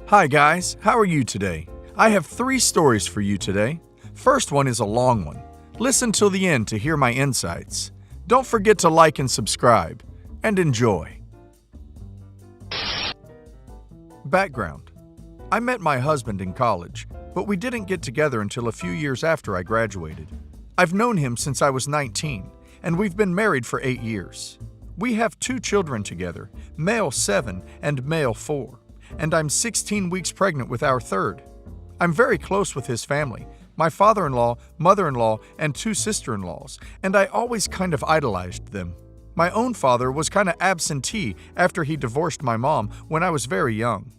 Hi guys, how are you today? I have 3 stories for you today. First one is a long one. Listen till the end to hear my insights. Don't forget to like and subscribe, and enjoy. Background: I met my husband in college, but we didn't get together until a few years after I graduated. I've known him since I was 19, and we've been married for 8 years. We have 2 children together, male 7 and male 4. And I'm 16 weeks pregnant with our third. I'm very close with his family, my father-in-law, mother-in-law, and 2 sister-in-laws, and I always kind of idolized them. My own father was kind of absentee after he divorced my mom when I was very young.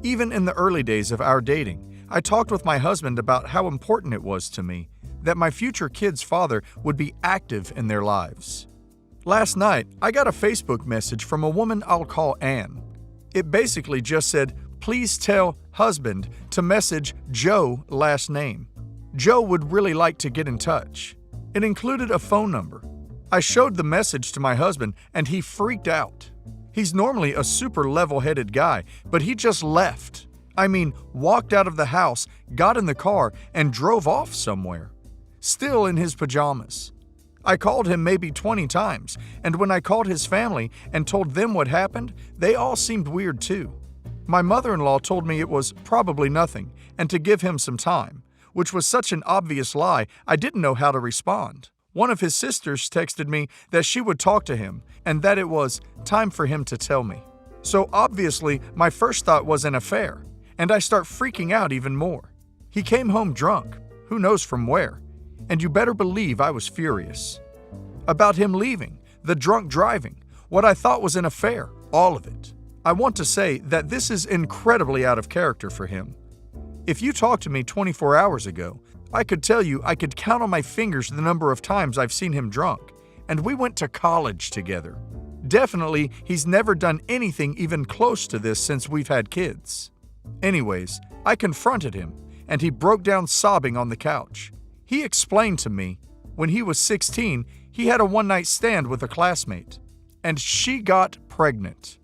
Even in the early days of our dating, I talked with my husband about how important it was to me that my future kids' father would be active in their lives. Last night, I got a Facebook message from a woman I'll call Anne. It basically just said, "Please tell husband to message Joe last name. Joe would really like to get in touch." It included a phone number. I showed the message to my husband and he freaked out. He's normally a super level-headed guy, but he just left. I mean, walked out of the house, got in the car, and drove off somewhere. Still in his pajamas. I called him maybe 20 times, and when I called his family and told them what happened, they all seemed weird too. My mother-in-law told me it was probably nothing and to give him some time, which was such an obvious lie I didn't know how to respond. One of his sisters texted me that she would talk to him and that it was time for him to tell me. So obviously my first thought was an affair, and I start freaking out even more. He came home drunk, who knows from where. And you better believe I was furious. About him leaving, the drunk driving, what I thought was an affair, all of it. I want to say that this is incredibly out of character for him. If you talked to me 24 hours ago, I could tell you I could count on my fingers the number of times I've seen him drunk, and we went to college together. Definitely, he's never done anything even close to this since we've had kids. Anyways, I confronted him, and he broke down sobbing on the couch. He explained to me, when he was 16, he had a one-night stand with a classmate, and she got pregnant.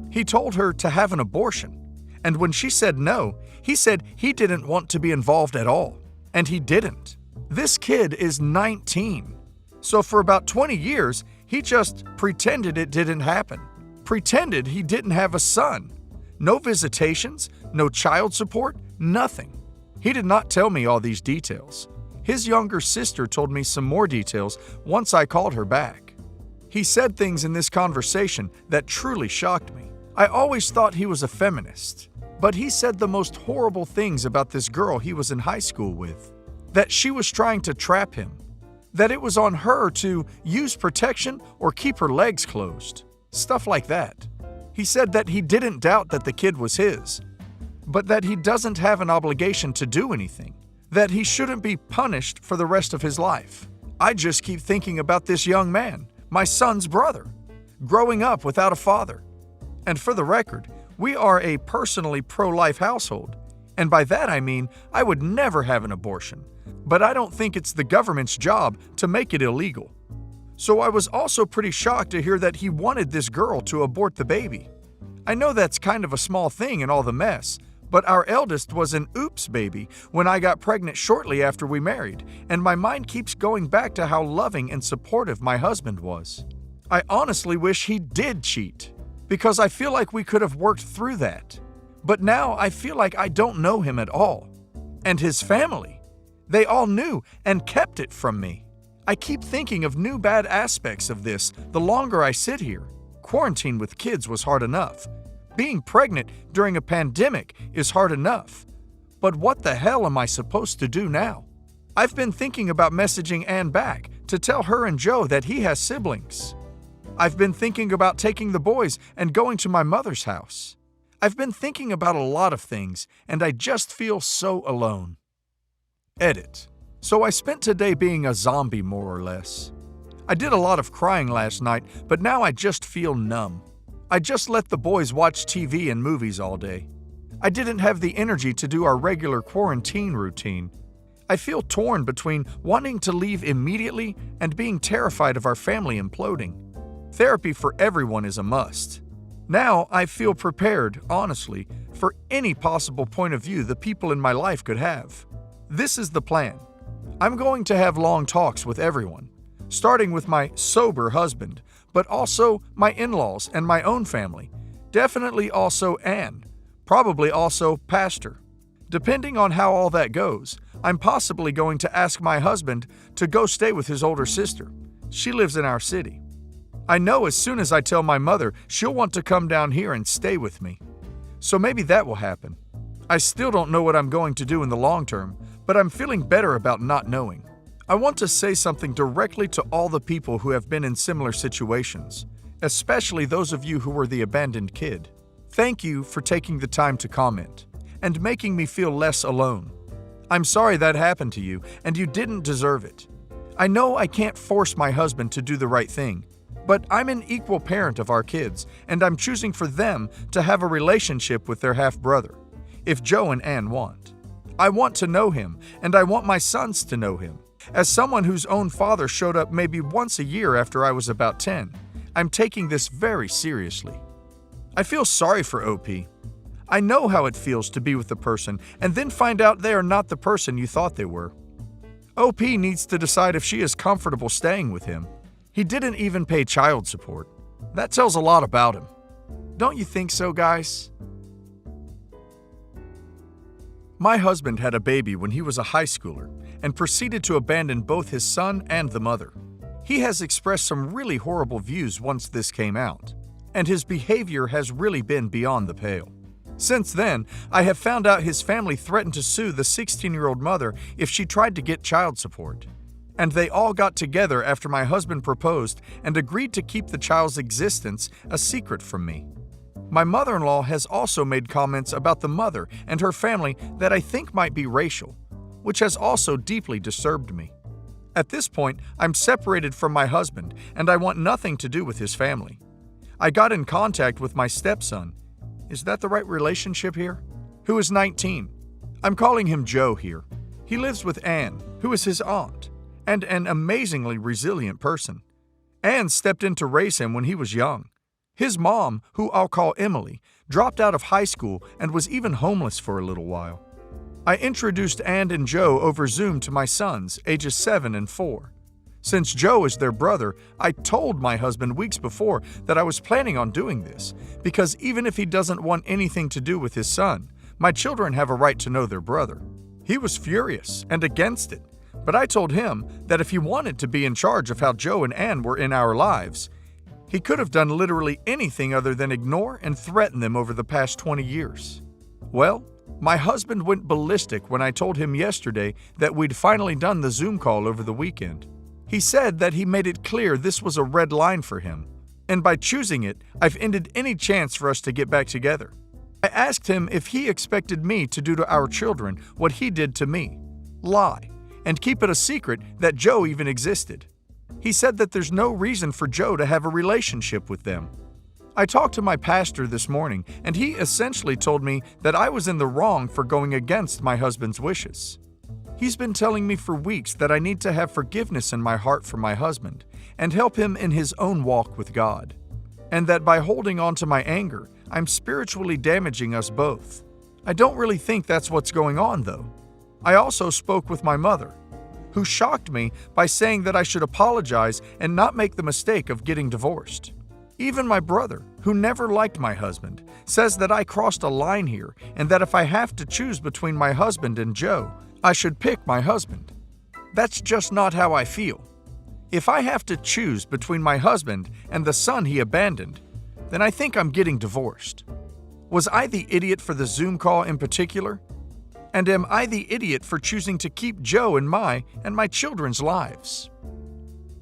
He told her to have an abortion, and when she said no, he said he didn't want to be involved at all, and he didn't. This kid is 19, so for about 20 years, he just pretended it didn't happen, pretended he didn't have a son. No visitations, no child support, nothing. He did not tell me all these details. His younger sister told me some more details once I called her back. He said things in this conversation that truly shocked me. I always thought he was a feminist, but he said the most horrible things about this girl he was in high school with. That she was trying to trap him. That it was on her to use protection or keep her legs closed. Stuff like that. He said that he didn't doubt that the kid was his, but that he doesn't have an obligation to do anything. That he shouldn't be punished for the rest of his life. I just keep thinking about this young man, my son's brother, growing up without a father. And for the record, we are a personally pro-life household. And by that I mean I would never have an abortion. But I don't think it's the government's job to make it illegal. So I was also pretty shocked to hear that he wanted this girl to abort the baby. I know that's kind of a small thing in all the mess, but our eldest was an oops baby when I got pregnant shortly after we married, and my mind keeps going back to how loving and supportive my husband was. I honestly wish he did cheat, because I feel like we could have worked through that. But now I feel like I don't know him at all. And his family. They all knew and kept it from me. I keep thinking of new bad aspects of this the longer I sit here. Quarantine with kids was hard enough. Being pregnant during a pandemic is hard enough. But what the hell am I supposed to do now? I've been thinking about messaging Anne back to tell her and Joe that he has siblings. I've been thinking about taking the boys and going to my mother's house. I've been thinking about a lot of things, and I just feel so alone. Edit. So I spent today being a zombie more or less. I did a lot of crying last night, but now I just feel numb. I just let the boys watch TV and movies all day. I didn't have the energy to do our regular quarantine routine. I feel torn between wanting to leave immediately and being terrified of our family imploding. Therapy for everyone is a must. Now I feel prepared, honestly, for any possible point of view the people in my life could have. This is the plan. I'm going to have long talks with everyone, starting with my sober husband, but also my in-laws and my own family. Definitely also Anne. Probably also Pastor. Depending on how all that goes, I'm possibly going to ask my husband to go stay with his older sister. She lives in our city. I know as soon as I tell my mother, she'll want to come down here and stay with me. So maybe that will happen. I still don't know what I'm going to do in the long term, but I'm feeling better about not knowing. I want to say something directly to all the people who have been in similar situations, especially those of you who were the abandoned kid. Thank you for taking the time to comment and making me feel less alone. I'm sorry that happened to you, and you didn't deserve it. I know I can't force my husband to do the right thing, but I'm an equal parent of our kids, and I'm choosing for them to have a relationship with their half-brother, if Joe and Ann want. I want to know him, and I want my sons to know him. As someone whose own father showed up maybe once a year after I was about 10, I'm taking this very seriously. I feel sorry for OP. I know how it feels to be with a person and then find out they are not the person you thought they were. OP needs to decide if she is comfortable staying with him. He didn't even pay child support. That tells a lot about him. Don't you think so, guys? My husband had a baby when he was a high schooler and proceeded to abandon both his son and the mother. He has expressed some really horrible views once this came out, and his behavior has really been beyond the pale. Since then, I have found out his family threatened to sue the 16-year-old mother if she tried to get child support. And they all got together after my husband proposed and agreed to keep the child's existence a secret from me. My mother-in-law has also made comments about the mother and her family that I think might be racial, which has also deeply disturbed me. At this point, I'm separated from my husband and I want nothing to do with his family. I got in contact with my stepson. Is that the right relationship here? Who is 19. I'm calling him Joe here. He lives with Anne, who is his aunt, and an amazingly resilient person. Anne stepped in to raise him when he was young. His mom, who I'll call Emily, dropped out of high school and was even homeless for a little while. I introduced Anne and Joe over Zoom to my sons, ages 7 and 4. Since Joe is their brother, I told my husband weeks before that I was planning on doing this, because even if he doesn't want anything to do with his son, my children have a right to know their brother. He was furious and against it, but I told him that if he wanted to be in charge of how Joe and Anne were in our lives, he could have done literally anything other than ignore and threaten them over the past 20 years. Well, my husband went ballistic when I told him yesterday that we'd finally done the Zoom call over the weekend. He said that he made it clear this was a red line for him, and by choosing it, I've ended any chance for us to get back together. I asked him if he expected me to do to our children what he did to me, lie, and keep it a secret that Joe even existed. He said that there's no reason for Joe to have a relationship with them. I talked to my pastor this morning, and he essentially told me that I was in the wrong for going against my husband's wishes. He's been telling me for weeks that I need to have forgiveness in my heart for my husband and help him in his own walk with God, and that by holding on to my anger, I'm spiritually damaging us both. I don't really think that's what's going on, though. I also spoke with my mother, who shocked me by saying that I should apologize and not make the mistake of getting divorced. Even my brother, who never liked my husband, says that I crossed a line here and that if I have to choose between my husband and Joe, I should pick my husband. That's just not how I feel. If I have to choose between my husband and the son he abandoned, then I think I'm getting divorced. Was I the idiot for the Zoom call in particular? And am I the idiot for choosing to keep Joe in my and my children's lives?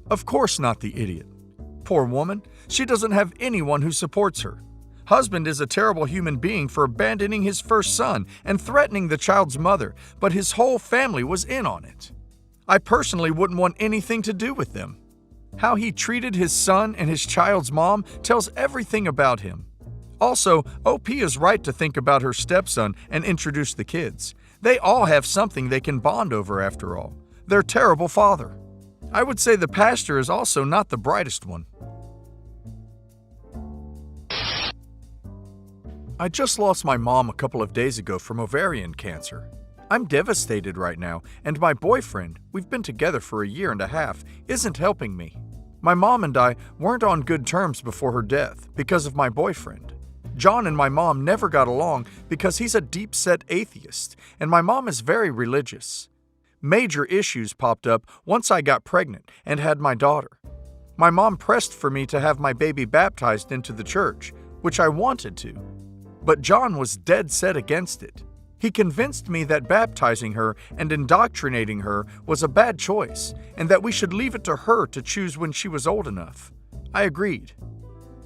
Of course not the idiot. Poor woman, she doesn't have anyone who supports her. Husband is a terrible human being for abandoning his first son and threatening the child's mother, but his whole family was in on it. I personally wouldn't want anything to do with them. How he treated his son and his child's mom tells everything about him. Also, OP is right to think about her stepson and introduce the kids. They all have something they can bond over after all. Their terrible father. I would say the pastor is also not the brightest one. I just lost my mom a couple of days ago from ovarian cancer. I'm devastated right now, and my boyfriend, we've been together for a year and a half, isn't helping me. My mom and I weren't on good terms before her death because of my boyfriend. John and my mom never got along because he's a deep-set atheist, and my mom is very religious. Major issues popped up once I got pregnant and had my daughter. My mom pressed for me to have my baby baptized into the church, which I wanted to. But John was dead set against it. He convinced me that baptizing her and indoctrinating her was a bad choice, and that we should leave it to her to choose when she was old enough. I agreed.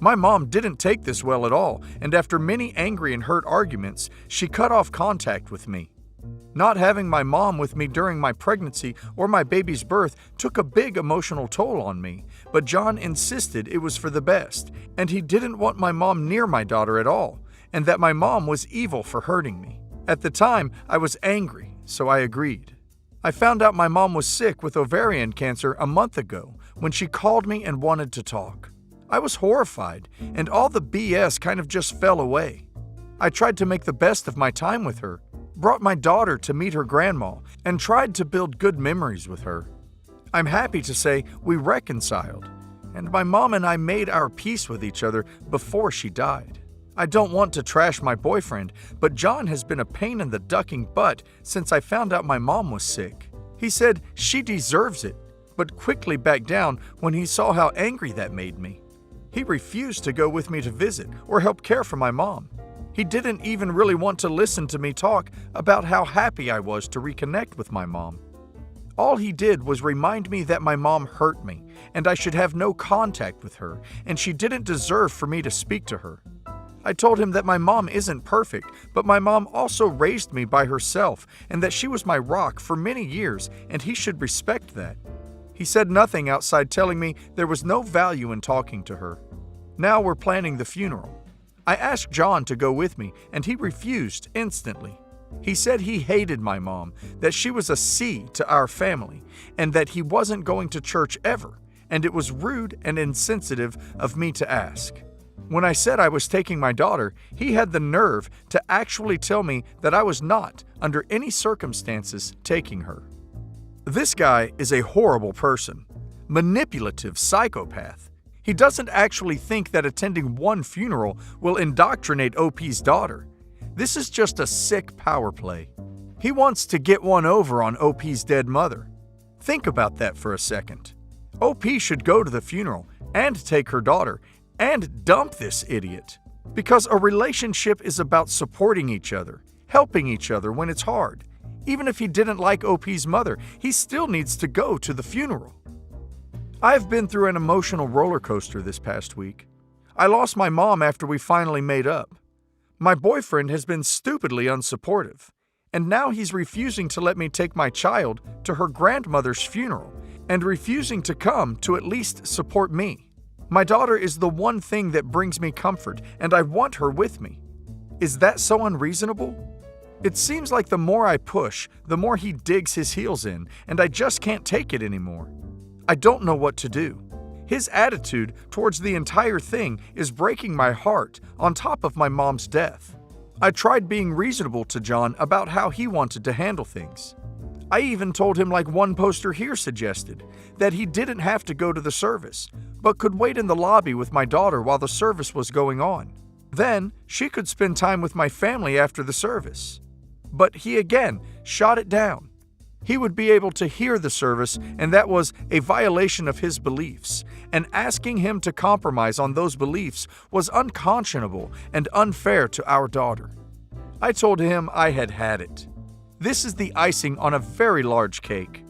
My mom didn't take this well at all, and after many angry and hurt arguments, she cut off contact with me. Not having my mom with me during my pregnancy or my baby's birth took a big emotional toll on me, but John insisted it was for the best, and he didn't want my mom near my daughter at all, and that my mom was evil for hurting me. At the time, I was angry, so I agreed. I found out my mom was sick with ovarian cancer a month ago when she called me and wanted to talk. I was horrified, and all the BS kind of just fell away. I tried to make the best of my time with her, brought my daughter to meet her grandma, and tried to build good memories with her. I'm happy to say we reconciled, and my mom and I made our peace with each other before she died. I don't want to trash my boyfriend, but John has been a pain in the ducking butt since I found out my mom was sick. He said she deserves it, but quickly backed down when he saw how angry that made me. He refused to go with me to visit or help care for my mom. He didn't even really want to listen to me talk about how happy I was to reconnect with my mom. All he did was remind me that my mom hurt me, and I should have no contact with her, and she didn't deserve for me to speak to her. I told him that my mom isn't perfect, but my mom also raised me by herself and that she was my rock for many years and he should respect that. He said nothing outside telling me there was no value in talking to her. Now we're planning the funeral. I asked John to go with me and he refused instantly. He said he hated my mom, that she was a C to our family, and that he wasn't going to church ever, and it was rude and insensitive of me to ask. When I said I was taking my daughter, he had the nerve to actually tell me that I was not, under any circumstances, taking her. This guy is a horrible person, manipulative psychopath. He doesn't actually think that attending one funeral will indoctrinate OP's daughter. This is just a sick power play. He wants to get one over on OP's dead mother. Think about that for a second. OP should go to the funeral and take her daughter and dump this idiot. Because a relationship is about supporting each other, helping each other when it's hard. Even if he didn't like OP's mother, he still needs to go to the funeral. I've been through an emotional roller coaster this past week. I lost my mom after we finally made up. My boyfriend has been stupidly unsupportive, and now he's refusing to let me take my child to her grandmother's funeral and refusing to come to at least support me. My daughter is the one thing that brings me comfort, and I want her with me. Is that so unreasonable? It seems like the more I push, the more he digs his heels in, and I just can't take it anymore. I don't know what to do. His attitude towards the entire thing is breaking my heart on top of my mom's death. I tried being reasonable to John about how he wanted to handle things. I even told him, like one poster here suggested, that he didn't have to go to the service, but could wait in the lobby with my daughter while the service was going on. Then she could spend time with my family after the service. But he again shot it down. He would be able to hear the service, and that was a violation of his beliefs, and asking him to compromise on those beliefs was unconscionable and unfair to our daughter. I told him I had had it. This is the icing on a very large cake.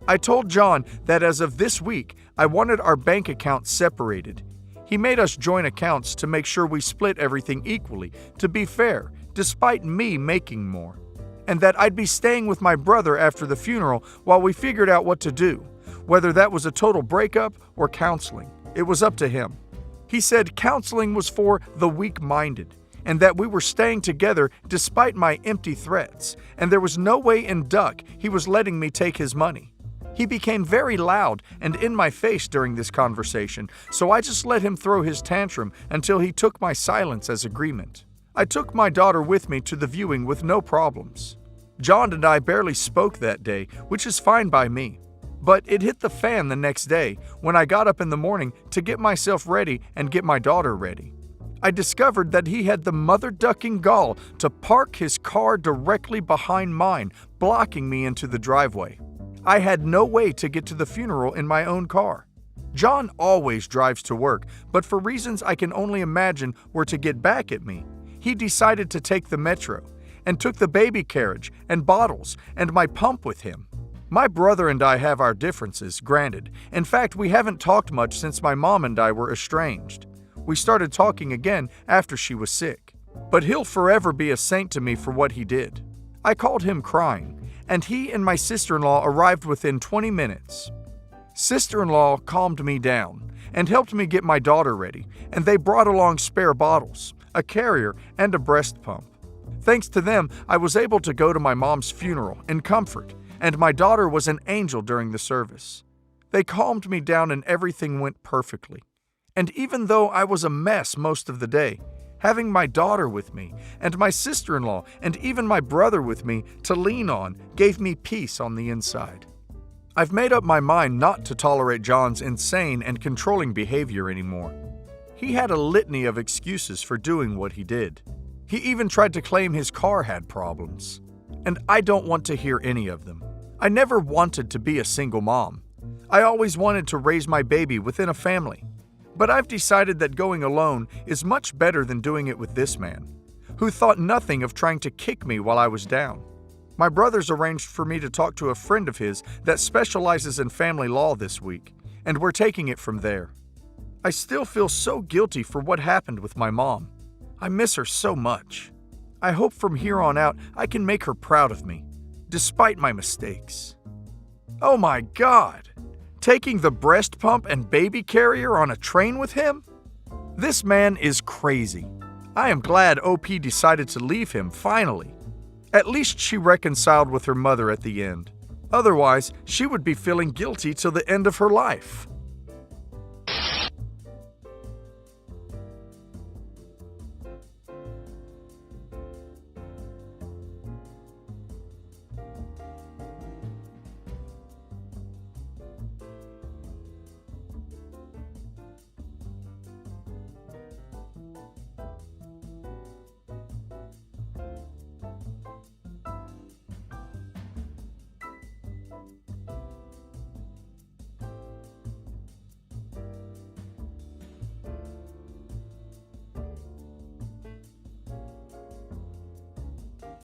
I told John that as of this week, I wanted our bank accounts separated. He made us join accounts to make sure we split everything equally, to be fair, despite me making more. And that I'd be staying with my brother after the funeral while we figured out what to do, whether that was a total breakup or counseling. It was up to him. He said counseling was for the weak-minded, and that we were staying together despite my empty threats, and there was no way in duck he was letting me take his money. He became very loud and in my face during this conversation, so I just let him throw his tantrum until he took my silence as agreement. I took my daughter with me to the viewing with no problems. John and I barely spoke that day, which is fine by me. But it hit the fan the next day when I got up in the morning to get myself ready and get my daughter ready. I discovered that he had the mother-ducking gall to park his car directly behind mine, blocking me into the driveway. I had no way to get to the funeral in my own car. John always drives to work, but for reasons I can only imagine were to get back at me, he decided to take the metro and took the baby carriage and bottles and my pump with him. My brother and I have our differences, granted. In fact, we haven't talked much since my mom and I were estranged. We started talking again after she was sick. But he'll forever be a saint to me for what he did. I called him crying, and he and my sister-in-law arrived within 20 minutes. Sister-in-law calmed me down and helped me get my daughter ready, and they brought along spare bottles, a carrier, and a breast pump. Thanks to them, I was able to go to my mom's funeral in comfort, and my daughter was an angel during the service. They calmed me down and everything went perfectly. And even though I was a mess most of the day, having my daughter with me, and my sister-in-law, and even my brother with me to lean on gave me peace on the inside. I've made up my mind not to tolerate John's insane and controlling behavior anymore. He had a litany of excuses for doing what he did. He even tried to claim his car had problems. And I don't want to hear any of them. I never wanted to be a single mom. I always wanted to raise my baby within a family. But I've decided that going alone is much better than doing it with this man, who thought nothing of trying to kick me while I was down. My brother's arranged for me to talk to a friend of his that specializes in family law this week, and we're taking it from there. I still feel so guilty for what happened with my mom. I miss her so much. I hope from here on out I can make her proud of me, despite my mistakes. Oh my God! Taking the breast pump and baby carrier on a train with him? This man is crazy. I am glad OP decided to leave him finally. At least she reconciled with her mother at the end. Otherwise, she would be feeling guilty till the end of her life.